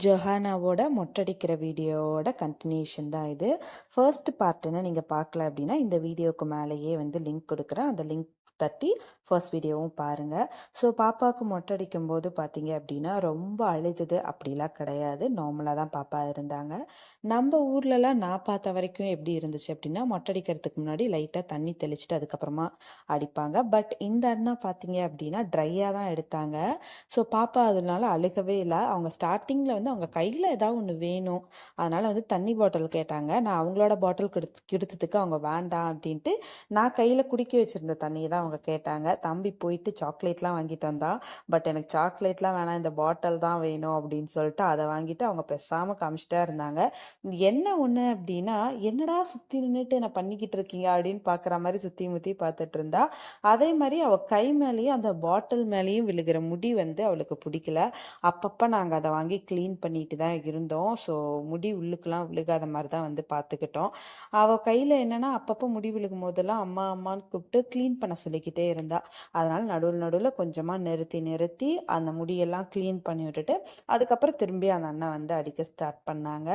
ஜொஹானாவோட மொட்டடிக்கிற வீடியோவோட கண்டினியூஷன் தான் இது. ஃபர்ஸ்ட் பார்ட்டுன்னு நீங்கள் பார்க்கல அப்படின்னா இந்த வீடியோவுக்கு மேலேயே வந்து லிங்க் கொடுக்குறேன். அந்த லிங்க் தட்டி ஃபர்ஸ்ட் வீடியோவும் பாருங்கள். ஸோ பாப்பாவுக்கு மொட்டடிக்கும் போது பார்த்தீங்க அப்படின்னா ரொம்ப அழுதுது அப்படிலாம் கிடையாது. நார்மலாக தான் பாப்பா இருந்தாங்க. நம்ம ஊர்லலாம் நான் பார்த்த வரைக்கும் எப்படி இருந்துச்சு அப்படின்னா மொட்டடிக்கிறதுக்கு முன்னாடி லைட்டாக தண்ணி தெளிச்சுட்டு அதுக்கப்புறமா அடிப்பாங்க. பட் இந்த அண்ணா பார்த்தீங்க அப்படின்னா ட்ரையாக தான் எடுத்தாங்க. ஸோ பாப்பா அதனால அழுகவே இல்லை. அவங்க ஸ்டார்டிங்கில் வந்து அவங்க கையில் ஏதாவது ஒன்று வேணும், அதனால் வந்து தண்ணி பாட்டில் கேட்டாங்க. நான் அவங்களோட பாட்டில் கொடுத்ததுக்கு அவங்க வேண்டாம் அப்படின்ட்டு நான் கையில் குடிக்க வச்சுருந்த தண்ணியை தான் அவங்க கேட்டாங்க. தம்பி போயிட்டு சாக்லேட்லாம் வாங்கிட்டு வந்தான். பட் எனக்கு சாக்லேட்லாம் வேணாம், இந்த பாட்டில் தான் வேணும் அப்படின்னு சொல்லிட்டு அதை வாங்கிட்டு அவங்க பேசாமல் காமிச்சிட்டே இருந்தாங்க. என்ன ஒன்று அப்படின்னா, என்னடா சுற்றி நின்றுட்டு என்ன பண்ணிக்கிட்டு இருக்கீங்க அப்படின்னு பார்க்குற மாதிரி சுற்றி முற்றி பார்த்துட்டு இருந்தா. அதே மாதிரி அவள் கை மேலேயும் அந்த பாட்டில் மேலேயும் விழுகிற முடி வந்து அவளுக்கு பிடிக்கல. அப்பப்போ நாங்கள் அதை வாங்கி க்ளீன் பண்ணிட்டு தான் இருந்தோம். ஸோ முடி உள்ளுக்கெலாம் விழுகாத மாதிரி தான் வந்து பார்த்துக்கிட்டோம். அவள் கையில் என்னென்னா அப்பப்போ முடி விழுகும் போதெல்லாம் அம்மா அம்மான்னு கூப்பிட்டு க்ளீன் பண்ண சொல்லிக்கிட்டே இருந்தா. அதனால் நடுவில் நடுவில் கொஞ்சமாக நிறுத்தி நிறுத்தி அந்த முடியெல்லாம் க்ளீன் பண்ணி விட்டுட்டு அதுக்கப்புறம் திரும்பி அந்த அண்ணன் வந்து அடிக்க ஸ்டார்ட் பண்ணாங்க.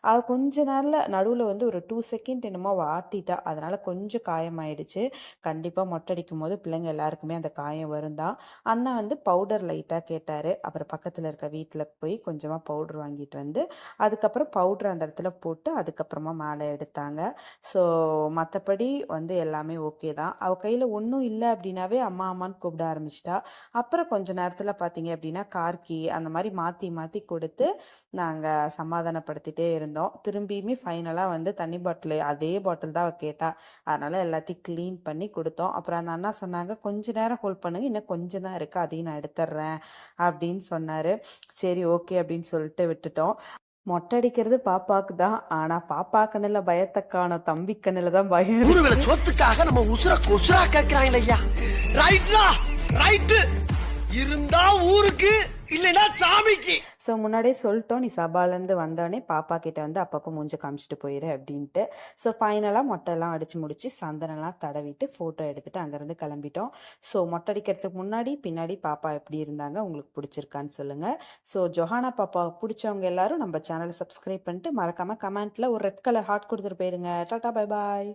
அவள் கொஞ்ச நாளில் நடுவில் வந்து ஒரு 2 செகண்ட் என்னமோ அவள் ஆட்டிட்டா. அதனால் கொஞ்சம் காயமாயிடுச்சு. கண்டிப்பாக மொட்டடிக்கும் போது பிள்ளைங்க எல்லாருக்குமே அந்த காயம் வரும் தான். அண்ணா வந்து பவுடர் லைட்டாக கேட்டார். அப்புறம் பக்கத்தில் இருக்க வீட்டில் போய் கொஞ்சமாக பவுடர் வாங்கிட்டு வந்து அதுக்கப்புறம் பவுடர் அந்த இடத்துல போட்டு அதுக்கப்புறமா மேலே எடுத்தாங்க. ஸோ மற்றபடி வந்து எல்லாமே ஓகே தான். அவள் கையில் ஒன்றும் இல்லை அப்படின்னாவே அம்மா அம்மான்னு கூப்பிட ஆரம்பிச்சிட்டா. அப்புறம் கொஞ்ச நேரத்தில் பார்த்தீங்க அப்படின்னா கார்கி அந்த மாதிரி மாற்றி மாற்றி கொடுத்து நாங்கள் சமாதானப்படுத்திட்டே இருந்தோம். திரும்பியுமே ஃபைனலாக வந்து தண்ணி பாட்டில் அதே பாட்டில் தான் அவள் கேட்டா. அதனால் எல்லாத்தையும் க்ளீன் பண்ணி கொடுத்தோம். அப்புறம் அந்த அண்ணா சொன்னாங்க, கொஞ்ச நேரம் ஹோல்ட் பண்ணுங்க, இன்னும் கொஞ்சம் தான் இருக்குது, அதையும் நான் எடுத்துட்றேன் அப்படின்னு சொன்னார். சரி ஓகே அப்படின்னு சொல்லிட்டு விட்டுட்டோம். மொட்டை அடிக்கிறது பாப்பாக்கு தான். ஆனால் பாப்பா கண்ணில் பயத்தை காணோம், தம்பி கண்ணில் தான் பயம். சொத்துக்காக நம்ம உசுர கொசுரா கேட்கிறாங்க ஐயா. ரைட்லா ரைட்டு இருந்தா ஊருக்கு இல்லைன்னா சாமிக்கு. ஸோ முன்னாடியே சொல்லிட்டோம், நீ சபாலேருந்து வந்தோடனே பாப்பா கிட்ட வந்து அப்பப்போ மூஞ்ச காமிச்சிட்டு போயிரு அப்படின்ட்டு. ஸோ ஃபைனலாக மொட்டையெல்லாம் அடித்து முடிச்சு சந்தனம்லாம் தடவிட்டு ஃபோட்டோ எடுத்துகிட்டு அங்கேருந்து கிளம்பிட்டோம். ஸோ மொட்டை அடிக்கிறதுக்கு முன்னாடி பின்னாடி பாப்பா எப்படி இருந்தாங்க, உங்களுக்கு பிடிச்சிருக்கான்னு சொல்லுங்கள். ஸோ ஜொஹானா பாப்பா பிடிச்சவங்க எல்லாரும் நம்ம சேனலை சப்ஸ்கிரைப் பண்ணிட்டு மறக்காமல் கமெண்ட்டில் ஒரு ரெட் கலர் ஹார்ட் கொடுத்துட்டு போயிருங்க. Tata bye bye.